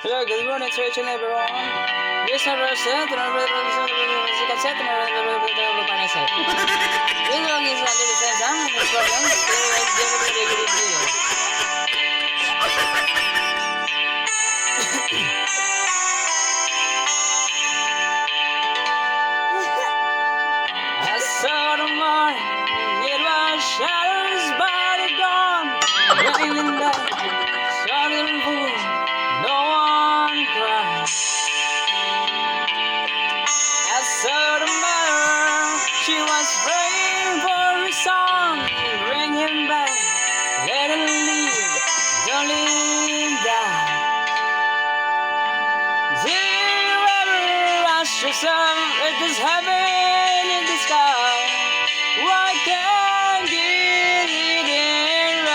Hello, good morning to each and everyone. This is our set, and I'm set, and this one is a little sense, I'm no I saw the morning, it was shadows by the dawn, raining down, starting fool, no one cried. I saw the mother, she was praying for her son, bring him back, let him live, don't let him die. Did you ever ask yourself if this happened?